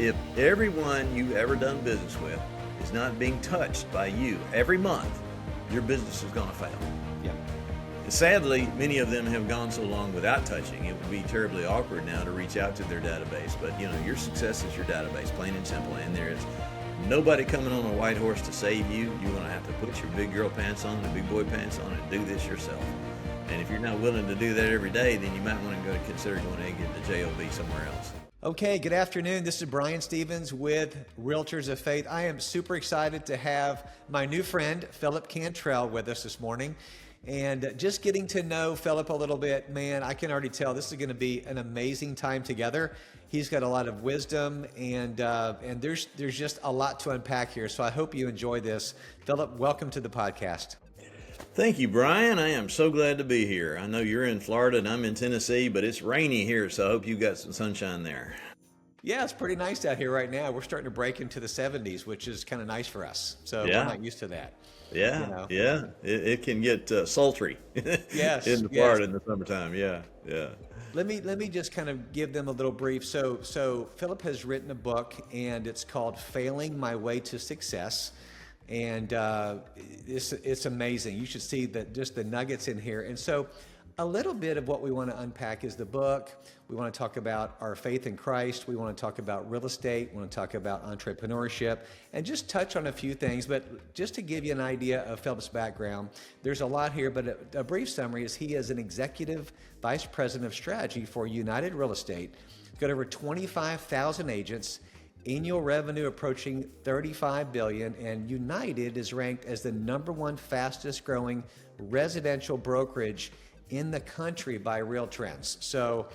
if everyone you've ever done business with is not being touched by you every month, your business is going to fail. Yeah. Sadly, many of them have gone so long without touching. It would be terribly awkward now to reach out to their database. But your success is your database, plain and simple. And there is nobody coming on a white horse to save you. You're going to have to put your big girl pants on and big boy pants on and do this yourself. And if you're not willing to do that every day, then you might want to consider going to get the JOB somewhere else. Okay, good afternoon. This is Brian Stevens with Realtors of Faith. I am super excited to have my new friend, Phillip Cantrell, with us this morning. And just getting to know Phillip a little bit, man, I can already tell this is going to be an amazing time together. He's got a lot of wisdom, and there's just a lot to unpack here. So I hope you enjoy this. Phillip, welcome to the podcast. Thank you, Brian. I am so glad to be here. I know you're in Florida and I'm in Tennessee, but it's rainy here, so I hope you got some sunshine there. Yeah, it's pretty nice out here right now. We're starting to break into the 70s, which is kind of nice for us. So Yeah. we're not used to that. Yeah, yeah. It can get sultry Yes, in Florida in the summertime. Yeah. Let me just kind of give them a little brief. So Phillip has written a book, and it's called Failing My Way to Success. And it's amazing. You should see just the nuggets in here. And so a little bit of what we want to unpack is the book. We want to talk about our faith in Christ. We want to talk about real estate. We want to talk about entrepreneurship and just touch on a few things. But just to give you an idea of Phillip's background, there's a lot here, but a brief summary is he is an executive vice president of strategy for United Real Estate. He's got over 25,000 agents, annual revenue approaching $35 billion, and United is ranked as the #1 fastest growing residential brokerage in the country by Real Trends. So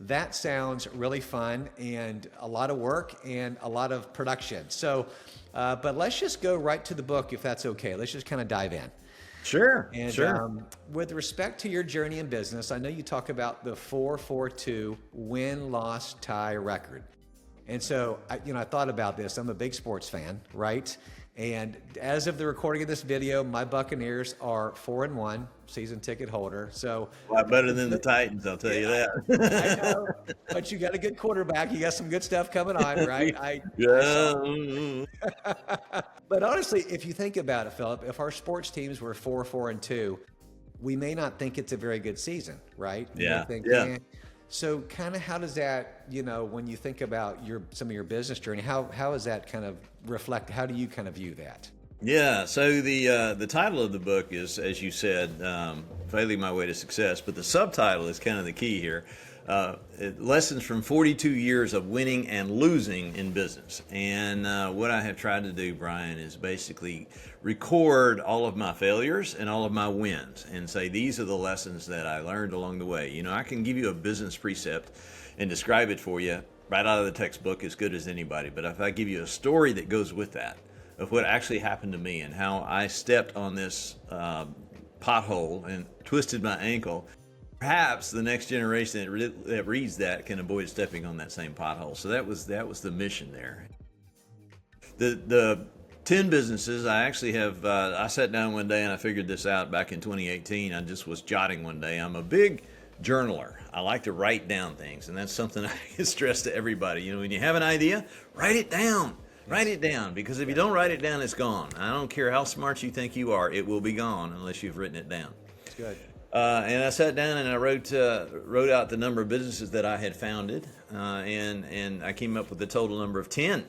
that sounds really fun and a lot of work and a lot of production. So, but let's just go right to the book if that's okay. Let's just kind of dive in. Sure. With respect to your journey in business, I know you talk about the 4-4-2 win-loss-tie record. And so, I thought about this. I'm a big sports fan, right? And as of the recording of this video, my Buccaneers are 4-1, season ticket holder. So A lot better than the Titans, I'll tell you that. I know, but you got a good quarterback. You got some good stuff coming on, right? But honestly, if you think about it, Phillip, if our sports teams were 4-4-2, we may not think it's a very good season, right? Yeah. So kind of how does that, when you think about some of your business journey, how does that kind of reflect? How do you kind of view that? Yeah. So the title of the book is, as you said, Failing My Way to Success, but the subtitle is kind of the key here. Lessons from 42 years of winning and losing in business. And what I have tried to do, Brian, is basically record all of my failures and all of my wins and say, these are the lessons that I learned along the way. I can give you a business precept and describe it for you right out of the textbook as good as anybody. But if I give you a story that goes with that, of what actually happened to me and how I stepped on this pothole and twisted my ankle, perhaps the next generation that reads that can avoid stepping on that same pothole. So that was the mission there. The 10 businesses I actually have, I sat down one day and I figured this out back in 2018. I just was jotting one day. I'm a big journaler. I like to write down things, and that's something I stress to everybody. When you have an idea, write it down. Write it down, because if you don't write it down, it's gone. I don't care how smart you think you are, it will be gone unless you've written it down. That's good. And I sat down and I wrote out the number of businesses that I had founded, and I came up with the total number of 10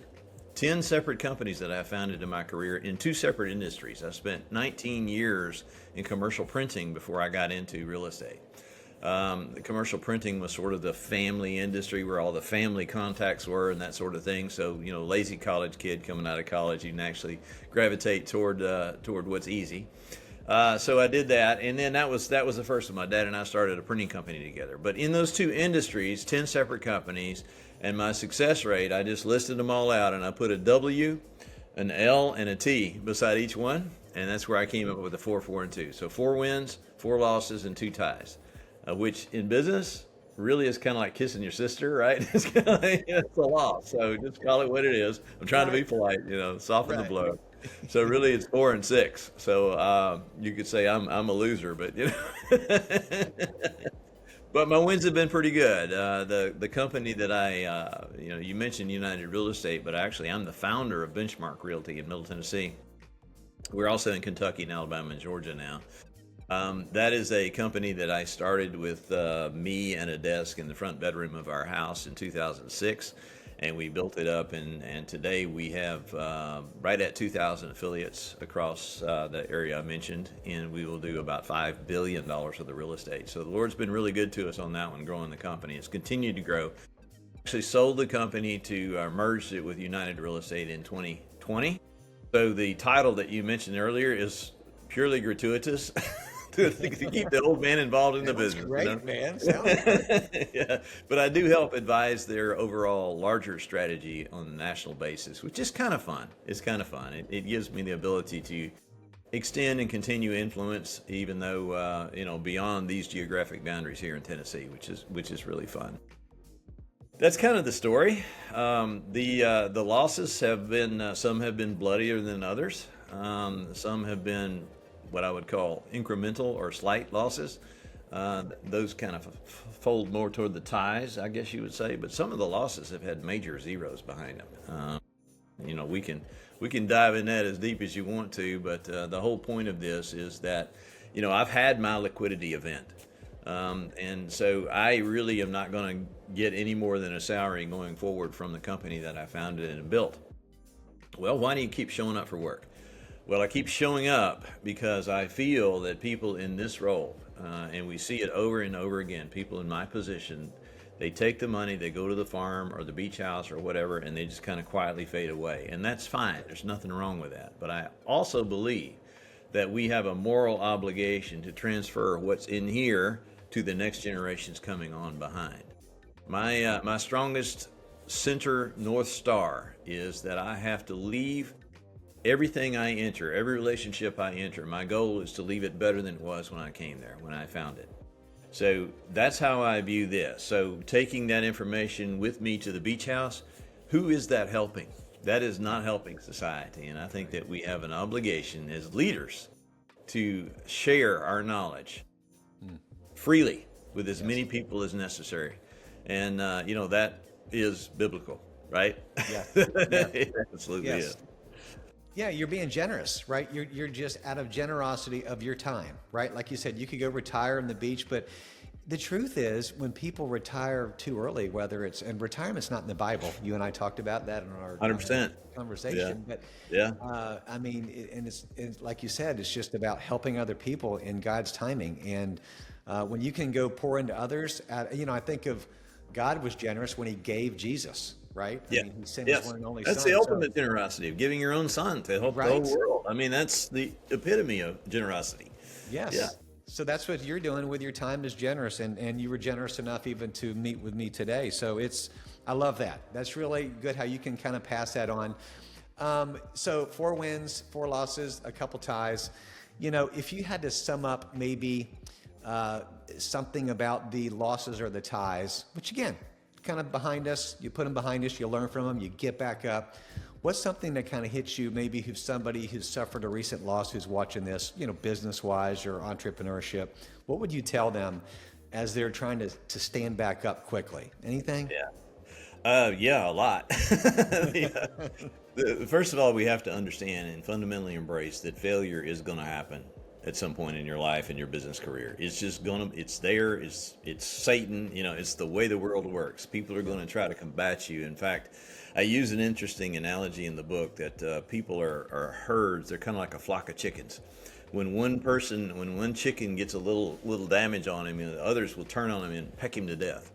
separate companies that I founded in my career in 2 separate industries. I spent 19 years in commercial printing before I got into real estate. The commercial printing was sort of the family industry where all the family contacts were and that sort of thing. So, lazy college kid coming out of college, you can actually gravitate toward what's easy. So I did that, and then that was the first one. My dad and I started a printing company together. But in those 2 industries, 10 separate companies, and my success rate, I just listed them all out, and I put a W, an L, and a T beside each one, and that's where I came up with the 4-4-2. So 4 wins, 4 losses, and 2 ties, which in business really is kind of like kissing your sister, right? It's kind of like, it's a loss. So just call it what it is. I'm trying to be polite, soften the blow. So really it's 4 and 6. So you could say I'm a loser, but But my wins have been pretty good. The company that you mentioned United Real Estate, but actually I'm the founder of Benchmark Realty in Middle Tennessee. We're also in Kentucky and Alabama and Georgia now. That is a company that I started with me and a desk in the front bedroom of our house in 2006, and we built it up. And today we have right at 2,000 affiliates across the area I mentioned, and we will do about $5 billion worth of real estate. So the Lord's been really good to us on that one, growing the company. It's continued to grow. Actually sold the company to merged it with United Real Estate in 2020. So the title that you mentioned earlier is purely gratuitous. To keep the old man involved in the business. Great, man. Sounds great. Yeah, but I do help advise their overall larger strategy on a national basis, which is kind of fun. It's kind of fun. It gives me the ability to extend and continue influence, even though beyond these geographic boundaries here in Tennessee, which is really fun. That's kind of the story. The losses have been some have been bloodier than others. Some have been what I would call incremental or slight losses. Those kind of fold more toward the ties, I guess you would say. But some of the losses have had major zeros behind them. We can dive in that as deep as you want to, but the whole point of this is that, I've had my liquidity event. And so I really am not going to get any more than a salary going forward from the company that I founded and built. Well, why do you keep showing up for work? Well, I keep showing up because I feel that people in this role, and we see it over and over again, people in my position, they take the money, they go to the farm or the beach house or whatever, and they just kind of quietly fade away. And that's fine. There's nothing wrong with that. But I also believe that we have a moral obligation to transfer what's in here to the next generations coming on behind. My strongest center North Star is that I have to leave everything I enter, every relationship I enter, my goal is to leave it better than it was when I came there, when I found it. So that's how I view this. So taking that information with me to the beach house, who is that helping? That is not helping society. And I think that we have an obligation as leaders to share our knowledge freely with as many people as necessary. And, that is biblical, right? Yeah. It absolutely Yes. is. Yeah, you're being generous, right? You're just out of generosity of your time, right? Like you said, you could go retire on the beach, but the truth is when people retire too early, and retirement's not in the Bible. You and I talked about that in our 100%. conversation. Yeah. But Yeah. it's like you said, it's just about helping other people in God's timing. And when you can go pour into others, I think of God was generous when he gave Jesus. Right? Yeah. He sent his one and only That's son. the ultimate generosity of giving your own son to help the whole world. I mean, that's the epitome of generosity. Yes. Yeah. So that's what you're doing with your time is generous, and you were generous enough even to meet with me today. So I love that. That's really good how you can kind of pass that on. So 4 wins, 4 losses, a couple ties. If you had to sum up maybe something about the losses or the ties, which again, kind of behind us, you put them behind us, you learn from them, you get back up. What's something that kind of hits you, maybe who's somebody who's suffered a recent loss who's watching this, business-wise or entrepreneurship? What would you tell them as they're trying to stand back up quickly? Anything? Yeah, a lot. First of all, we have to understand and fundamentally embrace that failure is going to happen at some point in your life and your business career. It's just it's there. It's Satan. It's the way the world works. People are going to try to combat you. In fact, I use an interesting analogy in the book that people are herds. They're kind of like a flock of chickens. When one chicken gets a little damage on him, the others will turn on him and peck him to death.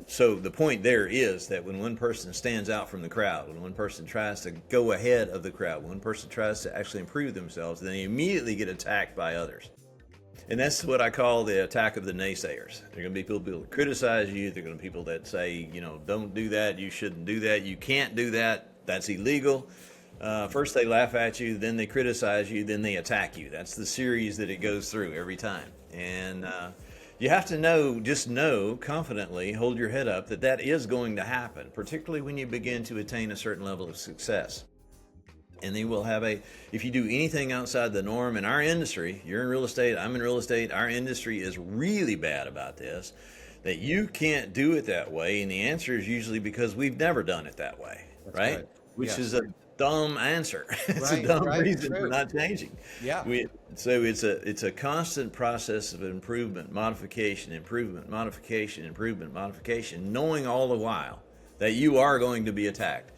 So the point there is that when one person stands out from the crowd, when one person tries to go ahead of the crowd, when one person tries to actually improve themselves, then they immediately get attacked by others. And that's what I call the attack of the naysayers. There are going to be people that criticize you. There are going to be people that say, don't do that. You shouldn't do that. You can't do that. That's illegal. First they laugh at you, then they criticize you, then they attack you. That's the series that it goes through every time. And you have to know confidently, hold your head up, that is going to happen, particularly when you begin to attain a certain level of success. And they will have if you do anything outside the norm in our industry, you're in real estate, I'm in real estate, our industry is really bad about this, that you can't do it that way. And the answer is usually because we've never done it that way, That's right? good. Which Yes. is a dumb answer. It's a Right, dumb right, reason for true. not changing. Yeah. So it's a constant process of improvement, modification, improvement, modification, improvement, modification, knowing all the while that you are going to be attacked.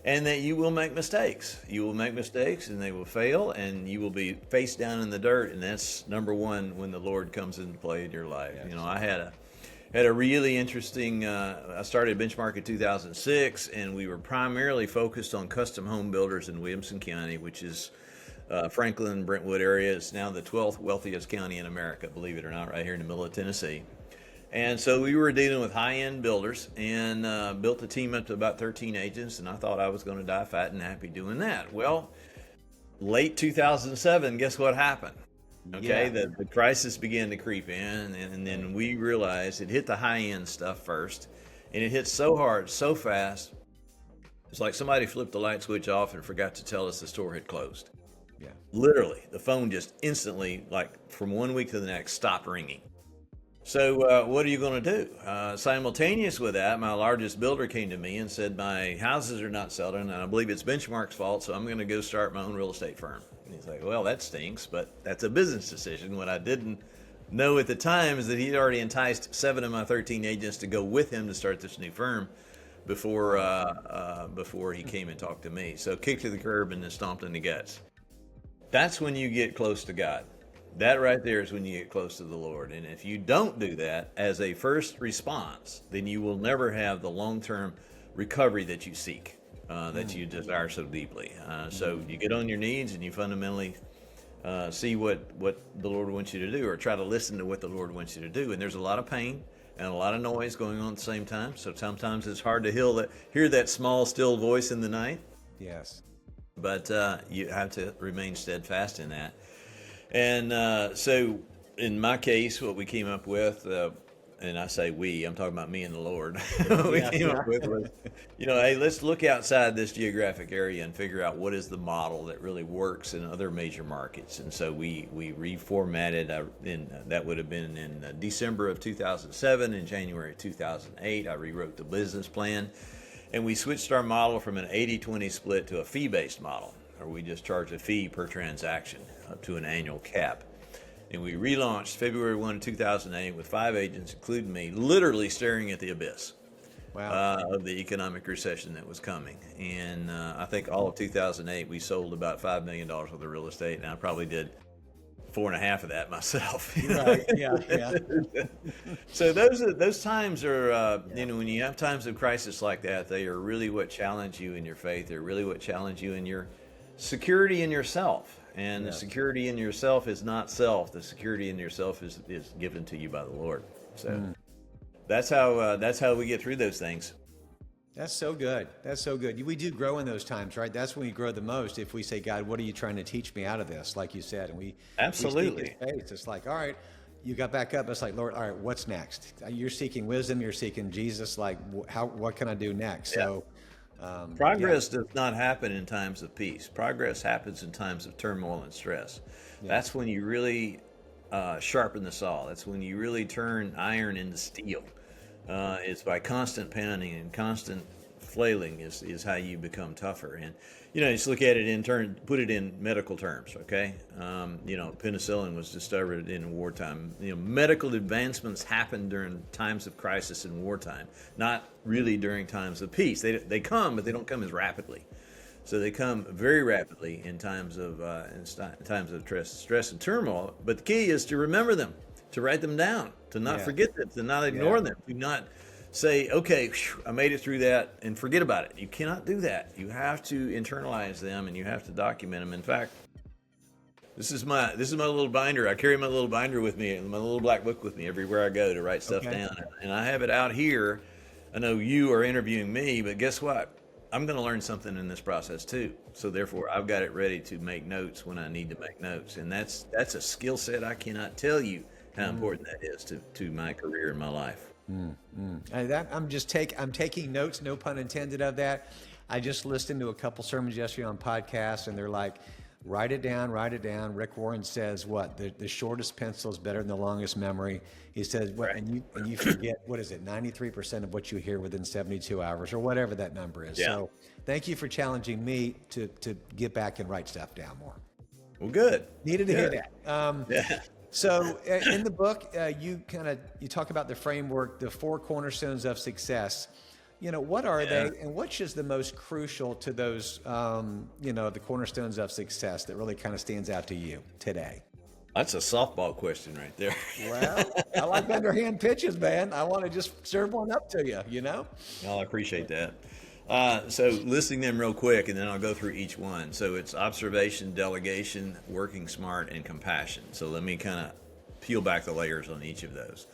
And that you will make mistakes. You will make mistakes and they will fail and you will be face down in the dirt. And that's number one when the Lord comes into play in your life. Yes. You know, I had a really interesting, I started Benchmark in 2006 and we were primarily focused on custom home builders in Williamson County, which is Franklin, Brentwood area. It's now the 12th wealthiest county in America, believe it or not, right here in the middle of Tennessee. And so we were dealing with high-end builders and built the team up to about 13 agents, and I thought I was going to die fat and happy doing that. Well, late 2007, guess what happened? Okay, Yeah. the crisis began to creep in, and then we realized it hit the high-end stuff first, and it hit so hard, so fast. It's like somebody flipped the light switch off and forgot to tell us the store had closed. Yeah. Literally, the phone just instantly, like from one week to the next, stopped ringing. So what are you going to do? Simultaneous with that, my largest builder came to me and said, my houses are not selling, and I believe it's Benchmark's fault, so I'm going to go start my own real estate firm. And he's like, well, that stinks, but that's a business decision. What I didn't know at the time is that he'd already enticed 7 of my 13 agents to go with him to start this new firm before he came and talked to me. So kicked to the curb and then stomped in the guts. That's when you get close to God. That right there is when you get close to the Lord. And if you don't do that as a first response, then you will never have the long-term recovery that you seek, that you desire so deeply. So you get on your knees and you fundamentally see what the Lord wants you to do, or try to listen to what the Lord wants you to do. And there's a lot of pain and a lot of noise going on at the same time. So sometimes it's hard to hear that small, still voice in the night. Yes. But you have to remain steadfast in that. And so in my case, what we came up with, and I say we, I'm talking about me and the Lord, what we came up with was, hey, let's look outside this geographic area and figure out what is the model that really works in other major markets. And so we reformatted, that would have been in December of 2007. In January of 2008, I rewrote the business plan. And we switched our model from an 80-20 split to a fee-based model, where we just charge a fee per transaction up to an annual cap. And we relaunched February 1, 2008 with 5 agents, including me, literally staring at the abyss of the economic recession that was coming. And I think all of 2008, we sold about $5 million worth of real estate, and I probably did 4.5 of that myself. Right. Yeah. Yeah. So those times are, when you have times of crisis like that, they are really what challenge you in your faith. They're really what challenge you in your security in yourself. And the security in yourself is not self. The security in yourself is given to you by the Lord. So that's how we get through those things. That's so good. That's so good. We do grow in those times, right? That's when we grow the most. If we say, God, what are you trying to teach me out of this? Like you said, and we Absolutely. We seek His face. It's like, all right, you got back up. It's like, Lord, all right, what's next? You're seeking wisdom. You're seeking Jesus. Like, what can I do next? Yeah. So, Progress does not happen in times of peace. Progress happens in times of turmoil and stress. That's when you really sharpen the saw. That's when you really turn iron into steel. It's by constant pounding and constant flailing is how you become tougher. And just look at it put it in medical terms. Okay, penicillin was discovered in wartime. Medical advancements happen during times of crisis and wartime, not really during times of peace. They come, but they don't come as rapidly. So they come very rapidly in times of stress and turmoil. But the key is to remember them, to write them down, to not forget them, to not ignore them, to not say, okay, I made it through that and forget about it. You cannot do that. You have to internalize them and you have to document them. In fact, this is my little binder. I carry my little binder with me, my little black book with me everywhere I go to write stuff down. And I have it out here. I know you are interviewing me, but guess what? I'm going to learn something in this process too. So therefore, I've got it ready to make notes when I need to make notes. And that's a skill set I cannot tell you how important that is to my career and my life. I'm taking notes, no pun intended of that. I just listened to a couple sermons yesterday on podcasts, and they're like, write it down, write it down. Rick Warren says, what, the shortest pencil is better than the longest memory. He says, what, and you forget, what is it, 93% of what you hear within 72 hours, or whatever that number is. Yeah. So thank you for challenging me to get back and write stuff down more. Well, good. Needed to Good. hear that. Yeah. So in the book, you talk about the framework, the 4 cornerstones of success. What are they, and which is the most crucial to those, the cornerstones of success that really kind of stands out to you today? That's a softball question right there. Well, I like underhand pitches, man. I want to just serve one up to you, Well, I appreciate that. So listing them real quick, and then I'll go through each one. So it's observation, delegation, working smart, and compassion. So let me kind of peel back the layers on each of those.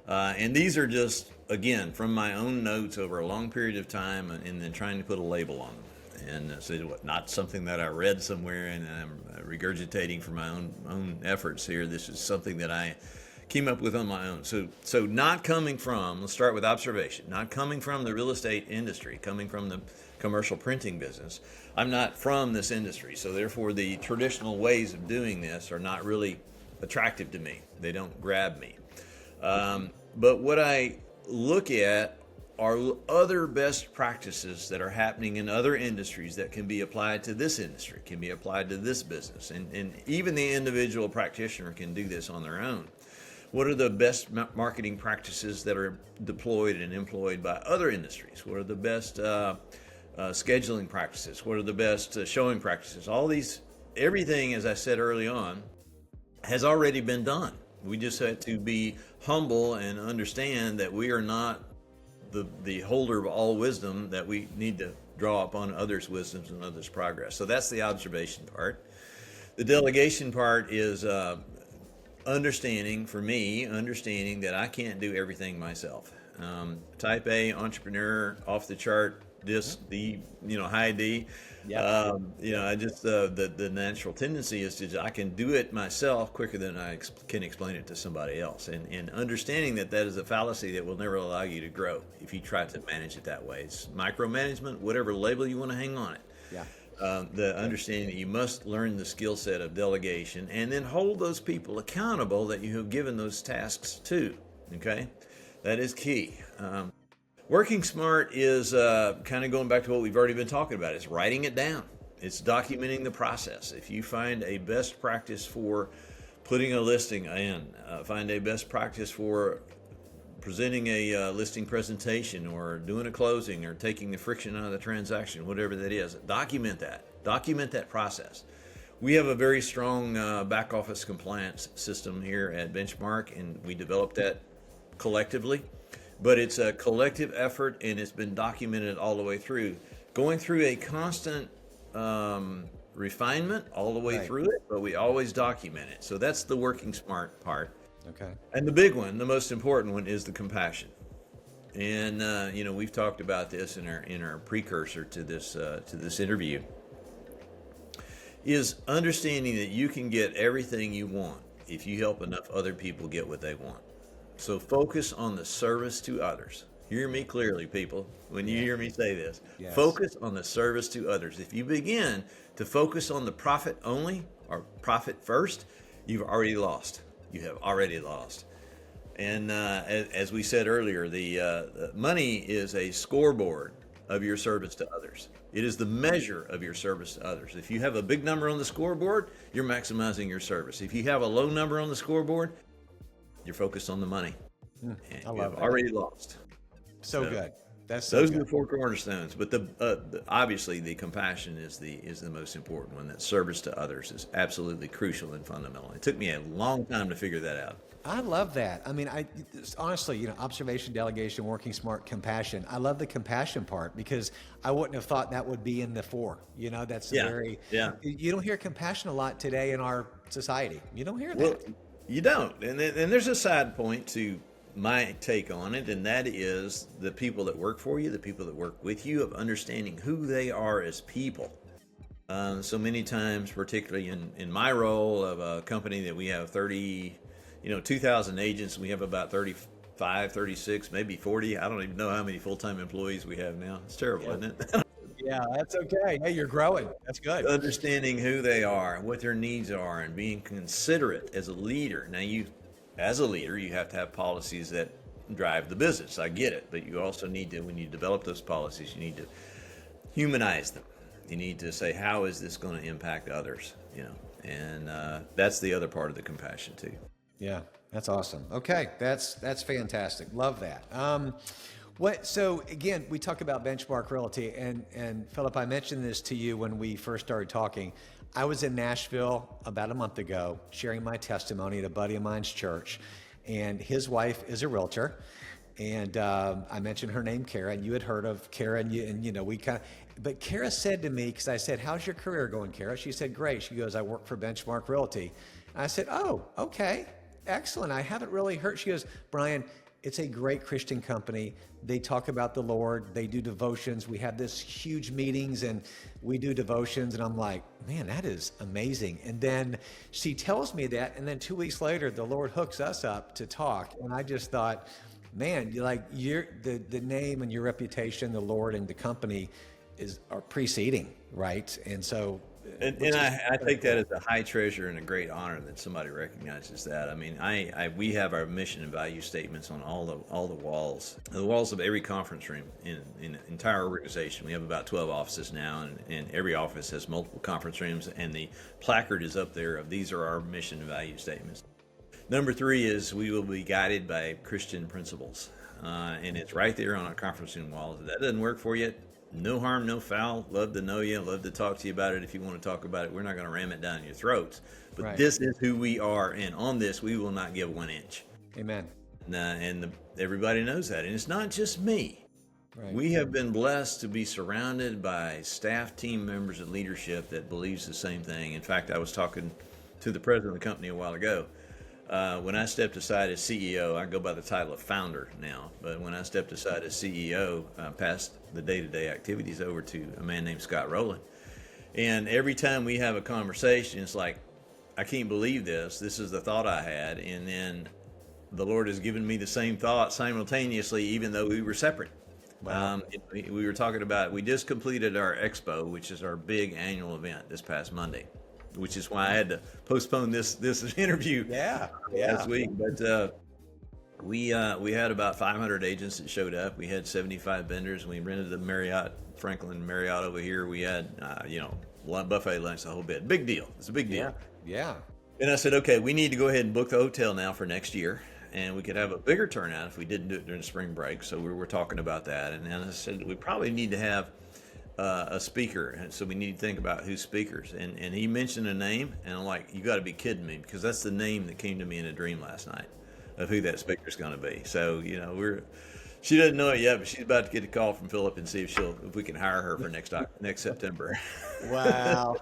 And these are just, again, from my own notes over a long period of time, and then trying to put a label on them. And so not something that I read somewhere and I'm regurgitating from my own efforts here. This is something that I came up with on my own. So not coming from, let's start with observation, not coming from the real estate industry, coming from the commercial printing business. I'm not from this industry, so therefore the traditional ways of doing this are not really attractive to me. They don't grab me. But what I look at are other best practices that are happening in other industries that can be applied to this industry, can be applied to this business. And even the individual practitioner can do this on their own. What are the best marketing practices that are deployed and employed by other industries? What are the best scheduling practices? What are the best showing practices? All these, everything, as I said early on, has already been done. We just have to be humble and understand that we are not the holder of all wisdom, that we need to draw upon others' wisdoms and others' progress. So that's the observation part. The delegation part is understanding that I can't do everything myself. Type A entrepreneur, off the chart, high D. Yeah. I just the natural tendency is I can do it myself quicker than I can explain it to somebody else, and understanding that is a fallacy that will never allow you to grow if you try to manage it that way. It's micromanagement, whatever label you want to hang on it. Yeah. The understanding that you must learn the skill set of delegation and then hold those people accountable that you have given those tasks to. Okay, that is key. Working smart is kind of going back to what we've already been talking about. It's writing it down. It's documenting the process. If you find a best practice for putting a listing in, find a best practice for presenting a listing presentation or doing a closing or taking the friction out of the transaction, whatever that is, document that process. We have a very strong back office compliance system here at Benchmark, and we developed that collectively. But it's a collective effort, and it's been documented all the way through, going through a constant refinement all the way through it, but we always document it. So that's the working smart part. Okay. And the big one, the most important one, is the compassion. And we've talked about this in our precursor to this interview, is understanding that you can get everything you want if you help enough other people get what they want. So focus on the service to others. Hear me clearly, people, when you hear me say this. Yes. Focus on the service to others. If you begin to focus on the profit only or profit first, you've already lost. You have already lost. And as we said earlier, the money is a scoreboard of your service to others. It is the measure of your service to others. If you have a big number on the scoreboard, you're maximizing your service. If you have a low number on the scoreboard, you're focused on the money, and you have already lost. So good. That's those are the 4 cornerstones. But obviously the compassion is the most important one. That service to others is absolutely crucial and fundamental. It took me a long time to figure that out. I love that. I mean, honestly, observation, delegation, working smart, compassion. I love the compassion part because I wouldn't have thought that would be in the 4. That's very. You don't hear compassion a lot today in our society. You don't hear that. Well, you don't. And there's a side point to my take on it, and that is the people that work for you, the people that work with you, of understanding who they are as people. So many times, particularly in my role of a company that we have 2,000 agents, we have about 35, 36, maybe 40. I don't even know how many full-time employees we have now. It's terrible, isn't it? Yeah, that's okay. Hey, you're growing. That's good. Understanding who they are, what their needs are, and being considerate as a leader. Now, as a leader, you have to have policies that drive the business. I get it, but you also need to, when you develop those policies, you need to humanize them. You need to say, how is this going to impact others? And that's the other part of the compassion too. Yeah, that's awesome. Okay, that's fantastic. Love that. So again, we talk about Benchmark Realty, and Philip, I mentioned this to you when we first started talking. I was in Nashville about a month ago, sharing my testimony at a buddy of mine's church, and his wife is a realtor. And I mentioned her name, Kara, and you had heard of Kara, and we kind of. But Kara said to me, because I said, "How's your career going, Kara?" She said, "Great." She goes, "I work for Benchmark Realty." I said, "Oh, okay, excellent. I haven't really heard." She goes, "Brian, it's a great Christian company. They talk about the Lord. They do devotions. We have this huge meetings and we do devotions." And I'm like, man, that is amazing. And then she tells me that. And then 2 weeks later, the Lord hooks us up to talk. And I just thought, man, the name and your reputation, the Lord and the company are preceding, right? And so, And I take that as a high treasure and a great honor that somebody recognizes that. I mean, we have our mission and value statements on all the walls of every conference room in an entire organization. We have about 12 offices now, and every office has multiple conference rooms, and the placard is up there of these are our mission and value statements. Number 3 is we will be guided by Christian principles, and it's right there on our conference room walls. If that doesn't work for you, no harm, no foul. Love to know you. Love to talk to you about it if you want to talk about it. We're not going to ram it down your throats. But Right. This is who we are, and on this, we will not give 1 inch. Amen. Everybody knows that. And it's not just me. Right. We have been blessed to be surrounded by staff, team members, and leadership that believes the same thing. In fact, I was talking to the president of the company a while ago. When I stepped aside as CEO, I go by the title of founder now, but when I stepped aside as CEO, I passed the day-to-day activities over to a man named Scott Rowland. And every time we have a conversation, it's like, I can't believe this. This is the thought I had. And then the Lord has given me the same thought simultaneously, even though we were separate. Wow. We were talking about, we just completed our expo, which is our big annual event this past Monday, which is why I had to postpone this interview last week. But we had about 500 agents that showed up. We had 75 vendors. We rented the Franklin Marriott over here. We had buffet lunch, the whole bit. Big deal. It's a big deal. Yeah. And I said, okay, we need to go ahead and book the hotel now for next year. And we could have a bigger turnout if we didn't do it during spring break. So we were talking about that. And then I said, we probably need to have a speaker, and so we need to think about who's speakers. And he mentioned a name, and I'm like, you got to be kidding me, because that's the name that came to me in a dream last night of who that speaker's going to be. So she doesn't know it yet, but she's about to get a call from Phillip and see if we can hire her for next September. Wow.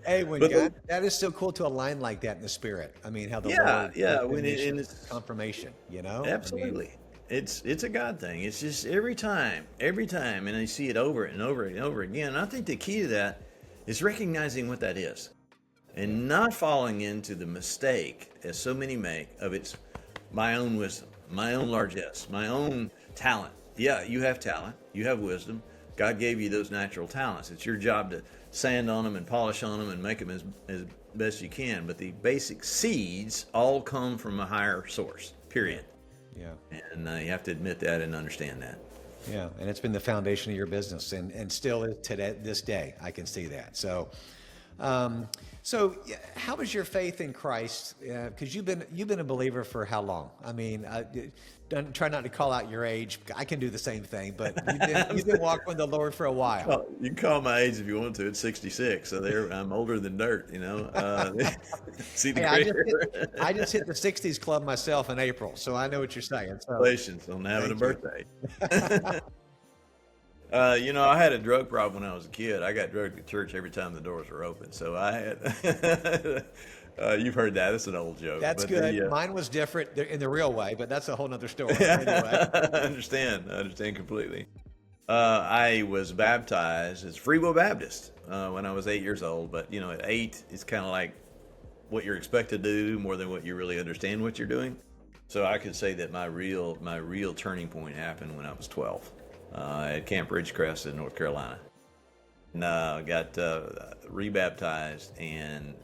Hey, that is so cool to align like that in the spirit. I mean, how the Lord when it's confirmation, absolutely. It's a God thing. It's just every time, and I see it over and over and over again. And I think the key to that is recognizing what that is, and not falling into the mistake, as so many make, of it's my own wisdom, my own largesse, my own talent. Yeah, you have talent, you have wisdom. God gave you those natural talents. It's your job to sand on them and polish on them and make them as best you can. But the basic seeds all come from a higher source, period. Yeah. And you have to admit that and understand that. Yeah, and it's been the foundation of your business, and still is today, this day. I can see that. So, how is your faith in Christ? Because you've been a believer for how long? I mean, try not to call out your age. I can do the same thing, but you've been walking with the Lord for a while. You can call my age if you want to. It's 66, so I'm older than dirt. See the gray hair? I just hit the 60s club myself in April, so I know what you're saying. So. Congratulations on having a birthday. I had a drug problem when I was a kid. I got drugged to church every time the doors were open. So I had. You've heard that. It's an old joke. That's good. Mine was different in the real way, but that's a whole nother story. Anyway. I understand completely. I was baptized as Free Will Baptist when I was 8 years old. But at 8, it's kind of like what you're expected to do more than what you really understand what you're doing. So I could say that my real turning point happened when I was 12. at Camp Ridgecrest in North Carolina. And got rebaptized and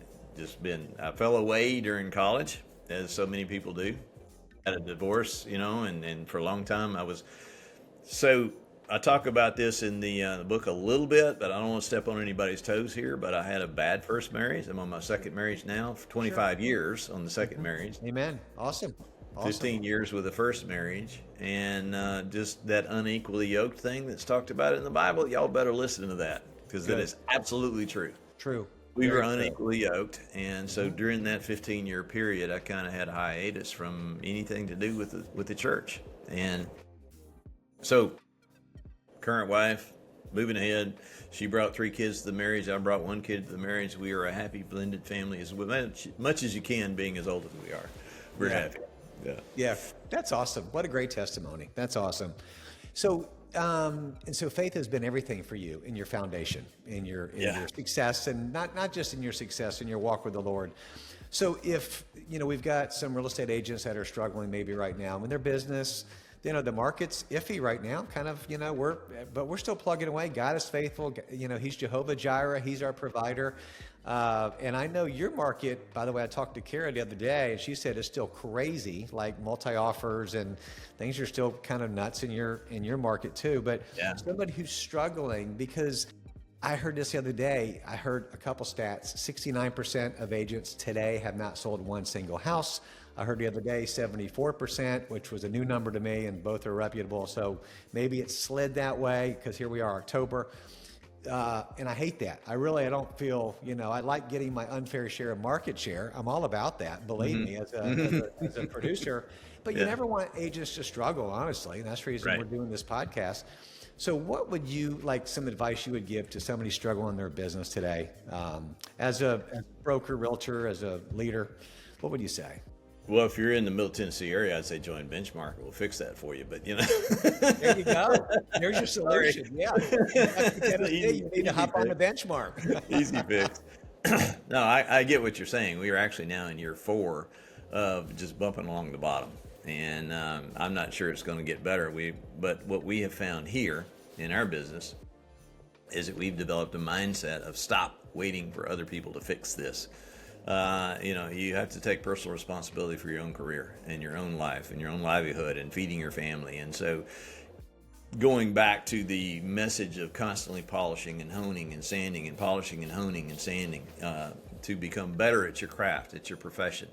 I fell away during college, as so many people do. Had a divorce, and for a long time I talk about this in the book a little bit, but I don't want to step on anybody's toes here. But I had a bad first marriage. I'm on my second marriage now for 25 years on the second marriage. Amen. Awesome. 15 years with the first marriage, and just that unequally yoked thing that's talked about in the Bible. Y'all better listen to that, because that is absolutely true. True. We were unequally yoked, and so during that 15-year period, I kind of had a hiatus from anything to do with the church. And so, current wife, moving ahead, she brought 3 kids to the marriage. I brought 1 kid to the marriage. We are a happy blended family, as much as you can, being as old as we are. We're happy. Yeah, that's awesome. What a great testimony. That's awesome. So, and so faith has been everything for you in your foundation, in your success, and not just in your success, in your walk with the Lord. So if, we've got some real estate agents that are struggling maybe right now in their business, the market's iffy right now, kind of, we're still plugging away. God is faithful. He's Jehovah Jireh. He's our provider. And I know your market, by the way, I talked to Kara the other day, and she said it's still crazy, like multi-offers, and things are still kind of nuts in your market too. But somebody who's struggling, because I heard this the other day, I heard a couple stats, 69% of agents today have not sold one single house. I heard the other day 74%, which was a new number to me, and both are reputable. So maybe it slid that way, because here we are, October. And I hate that. I don't feel, I like getting my unfair share of market share. I'm all about that, believe me, as a producer. But you never want agents to struggle, honestly. And that's the reason we're doing this podcast. So what would some advice you would give to somebody struggling in their business today? As a broker, realtor, as a leader, what would you say? Well, if you're in the Middle Tennessee area, I'd say join Benchmark. We'll fix that for you. But there you go. There's your solution. You need to hop on the Benchmark. Easy fix. No, I get what you're saying. We are actually now in year 4 of just bumping along the bottom, and I'm not sure it's going to get better. But what we have found here in our business is that we've developed a mindset of stop waiting for other people to fix this. You have to take personal responsibility for your own career and your own life and your own livelihood and feeding your family. And so going back to the message of constantly polishing and honing and sanding and polishing and honing and sanding to become better at your craft, at your profession.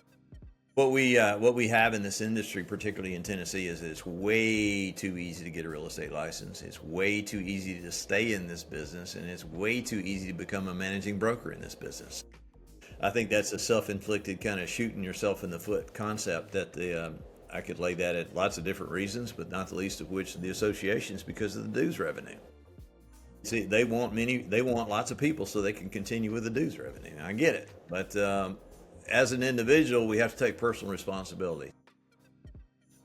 What we have in this industry, particularly in Tennessee, is that it's way too easy to get a real estate license. It's way too easy to stay in this business, and it's way too easy to become a managing broker in this business. I think that's a self-inflicted kind of shooting yourself in the foot concept that I could lay that at lots of different reasons, but not the least of which the associations, because of the dues revenue. See, they want lots of people so they can continue with the dues revenue. I get it, but as an individual, we have to take personal responsibility.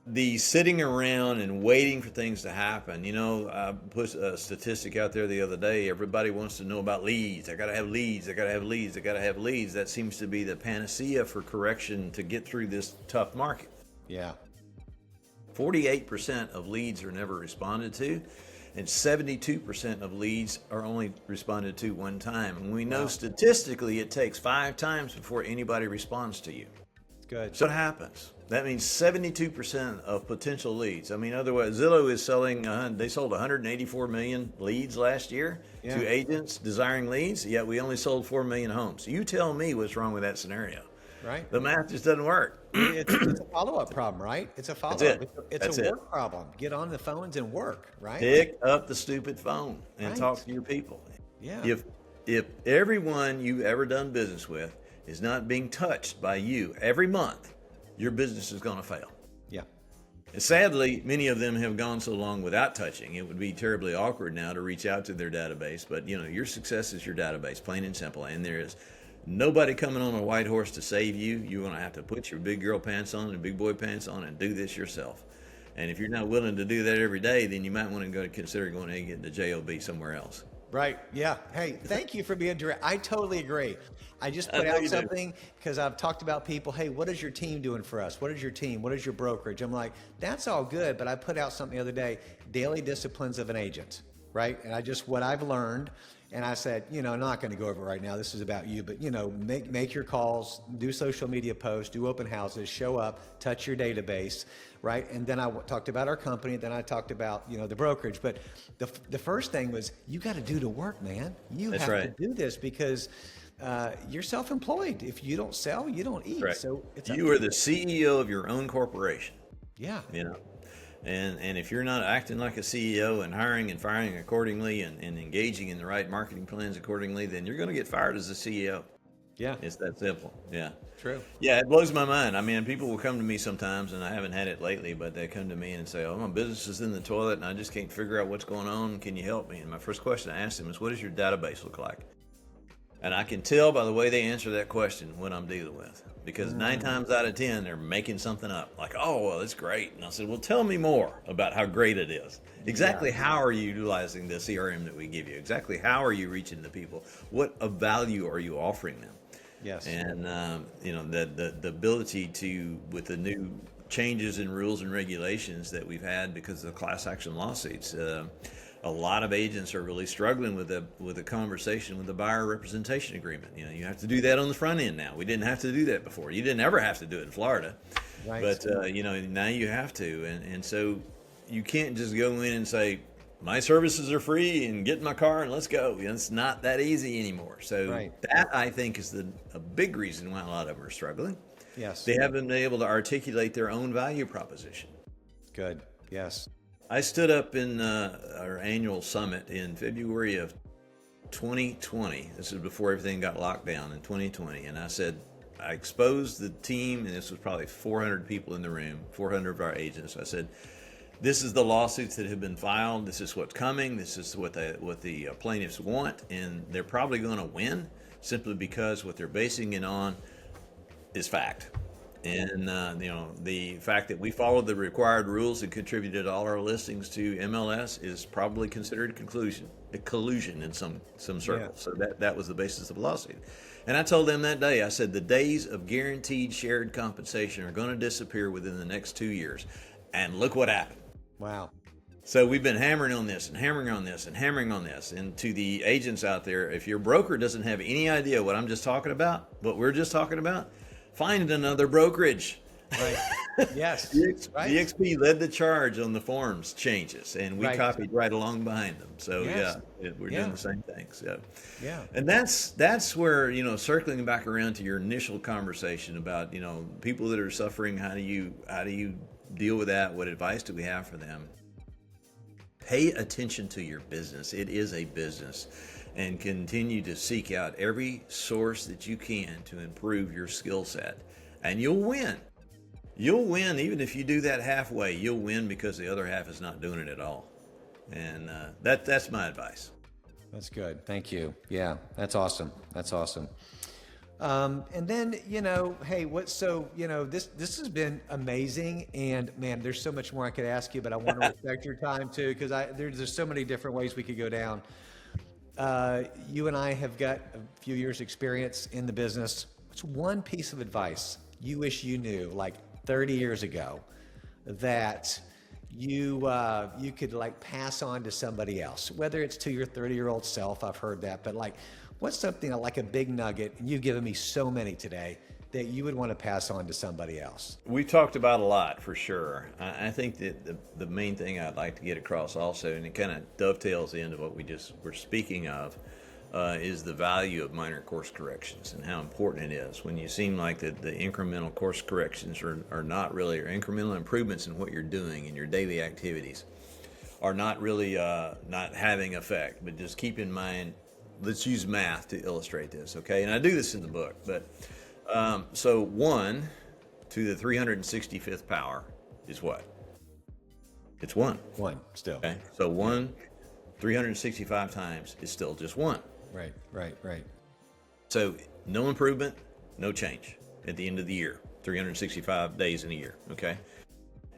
The sitting around and waiting for things to happen, I put a statistic out there the other day. Everybody wants to know about leads. I got to have leads. I got to have leads. I got to have leads. That seems to be the panacea for correction to get through this tough market. Yeah. 48% of leads are never responded to, and 72% of leads are only responded to one time. And we know statistically it takes 5 times before anybody responds to you. Good. So what happens? That means 72% of potential leads. I mean, otherwise, Zillow is selling, they sold 184 million leads last year to agents desiring leads, yet we only sold 4 million homes. You tell me what's wrong with that scenario. Right. The math just doesn't work. It's a follow-up problem, right? It's a follow-up. It's a work problem. Get on the phones and work, right? Pick up the stupid phone and talk to your people. Yeah. If everyone you've ever done business with is not being touched by you every month, your business is going to fail. Yeah. And sadly, many of them have gone so long without touching. It would be terribly awkward now to reach out to their database, but your success is your database, plain and simple. And there is nobody coming on a white horse to save you. You're going to have to put your big girl pants on and big boy pants on and do this yourself. And if you're not willing to do that every day, then you might want to consider going and getting the JOB somewhere else. Right. Yeah. Hey, thank you for being direct. I totally agree. I just put know out you do. something because I've talked about people. Hey, what is your team doing for us? What is your team? What is your brokerage? I'm like, that's all good. But I put out something the other day, daily disciplines of an agent. Right. And what I've learned. And I said, I'm not going to go over it right now. This is about you, but make your calls, do social media posts, do open houses, show up, touch your database, right? And then I talked about our company. Then I talked about the brokerage. But the first thing was you got to do the work, man. You That's have right. to do this because you're self-employed. If you don't sell, you don't eat. Right. So it's You are the CEO of your own corporation. yeah. And if you're not acting like a CEO and hiring and firing accordingly and engaging in the right marketing plans accordingly, then you're going to get fired as a CEO. Yeah. It's that simple. Yeah. True. Yeah, it blows my mind. I mean, people will come to me sometimes, and I haven't had it lately, but they come to me and say, "Oh, my business is in the toilet, and I just can't figure out what's going on. Can you help me?" And my first question I ask them is, "What does your database look like?" And I can tell by the way they answer that question what I'm dealing with. Because 9 times out of 10, they're making something up. Like, oh, well, it's great. And I said, well, tell me more about how great it is. Exactly how are you utilizing the CRM that we give you? Exactly how are you reaching the people? What of value are you offering them? Yes. And, the ability to, with the new changes in rules and regulations that we've had because of the class action lawsuits, a lot of agents are really struggling with a conversation with the buyer representation agreement. You have to do that on the front end now. We didn't have to do that before. You didn't ever have to do it in Florida, Right. but now you have to, and so you can't just go in and say my services are free and get in my car and let's go. It's not that easy anymore. So Right. that I think is a big reason why a lot of them are struggling. Yes. They haven't been able to articulate their own value proposition. Good. Yes. I stood up in our annual summit in February of 2020. This is before everything got locked down in 2020. And I said, I exposed the team, and this was probably 400 people in the room, 400 of our agents. I said, this is the lawsuits that have been filed. This is what's coming. This is what the plaintiffs want. And they're probably going to win simply because what they're basing it on is fact. And the fact that we followed the required rules and contributed all our listings to MLS is probably considered collusion in some circles. Yeah. So that was the basis of the lawsuit. And I told them that day, I said the days of guaranteed shared compensation are going to disappear within the next 2 years. And look what happened. Wow. So we've been hammering on this and hammering on this and hammering on this. And to the agents out there, if your broker doesn't have any idea what I'm just talking about, what we're just talking about, find another brokerage. Right. Yes. Right. DXP led the charge on the forms changes, and we Right. copied right along behind them. So Yes. we're Yeah. doing the same thing. So Yeah. and that's where circling back around to your initial conversation about people that are suffering. How do you deal with that? What advice do we have for them? Pay attention to your business. It is a business. And continue to seek out every source that you can to improve your skill set. And you'll win. You'll win even if you do that halfway. You'll win because the other half is not doing it at all. And that's my advice. That's good. Thank you. Yeah, that's awesome. That's awesome. And then, hey, this has been amazing. And man, there's so much more I could ask you, but I want to respect your time too, because there's so many different ways we could go down. You and I have got a few years experience in the business. What's one piece of advice you wish you knew like 30 years ago that you could like pass on to somebody else, whether it's to your 30-year-old self? I've heard that, but like, what's something like a big nugget, and you've given me so many today, that you would want to pass on to somebody else? We talked about a lot for sure. I think that the main thing I'd like to get across also, and it kind of dovetails into what we just were speaking of, is the value of minor course corrections and how important it is when you seem like the incremental course corrections are not really, or incremental improvements in what you're doing in your daily activities are not really not having effect. But just keep in mind, let's use math to illustrate this, okay? And I do this in the book, but so 1 to the 365th power is what? It's 1. One still. Okay, so 1 365 times is still just 1. Right. So no improvement, no change at the end of the year, 365 days in a year, okay?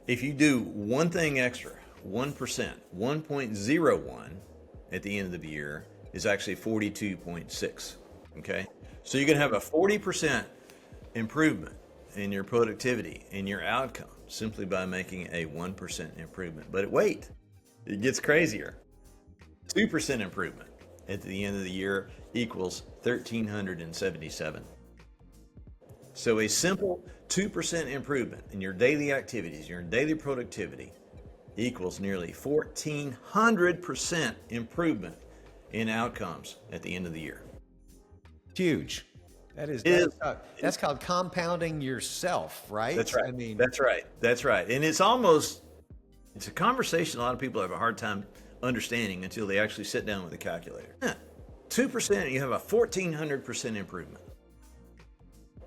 If you do one thing extra, 1%, 1.01 at the end of the year, is actually 42.6. Okay, so you can have a 40% improvement in your productivity, in your outcome, simply by making a 1% improvement. But wait, it gets crazier. 2% improvement at the end of the year equals 1,377. So a simple 2% improvement in your daily activities, your daily productivity, equals nearly 1,400% improvement in outcomes at the end of the year. Huge. Is That's called compounding yourself, right? That's right. I mean, That's right. That's right. And it's a conversation a lot of people have a hard time understanding until they actually sit down with a calculator. 2%, you have a 1,400% improvement.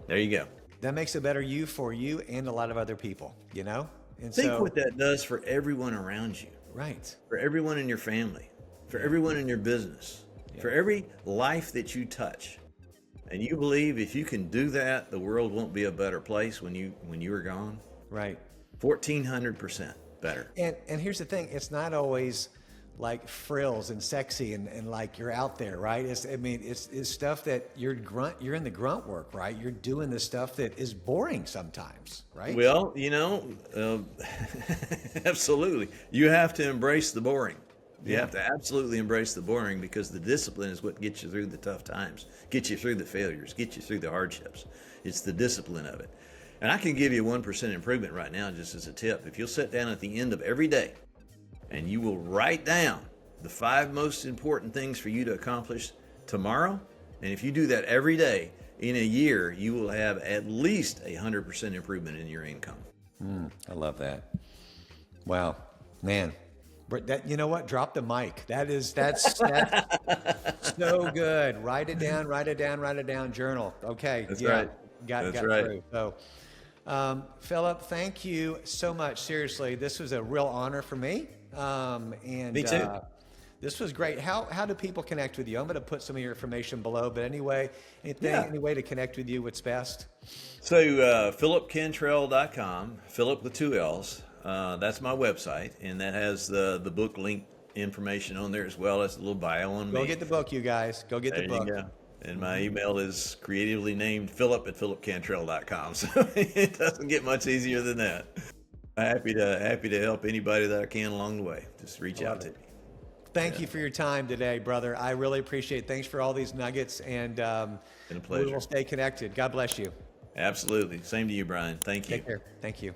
There you go. that makes a better you for you and a lot of other people, you know? And Think what that does for everyone around you, right. for everyone in your family, for everyone in your business, for every life that you touch. And you believe if you can do that, the world won't be a better place when you are gone. Right. 1,400% better. And here's the thing, it's not always like frills and sexy and like you're out there, right? It's stuff that you're in the grunt work, right? You're doing the stuff that is boring sometimes, right? Well, absolutely. You have to embrace the boring. You have to absolutely embrace the boring, because the discipline is what gets you through the tough times, gets you through the failures, gets you through the hardships. It's the discipline of it. And I can give you 1% improvement right now just as a tip. If you'll sit down at the end of every day and you will write down the 5 most important things for you to accomplish tomorrow, and if you do that every day, in a year, you will have at least 100% improvement in your income. I love that. Wow, man. But you know what? Drop the mic. That's so good. Write it down, journal. Okay. That's right. Got right. through. So, Phillip, thank you so much. Seriously, this was a real honor for me. And Me too. This was great. How do people connect with you? I'm going to put some of your information below, but anyway, any way to connect with you, what's best? So, phillipcantrell.com, Phillip with 2 L's. That's my website, and that has the book link information on there, as well as a little bio on me. Go get the book, you guys. Go get the book. There you go. And my email is creatively named Phillip at phillipcantrell.com. So it doesn't get much easier than that. Happy to help anybody that I can along the way. Just reach out to me. Thank you for your time today, brother. I really appreciate it. Thanks for all these nuggets, and Been a pleasure. we will stay connected. God bless you. Absolutely. Same to you, Brian. Thank you. Take care. Thank you.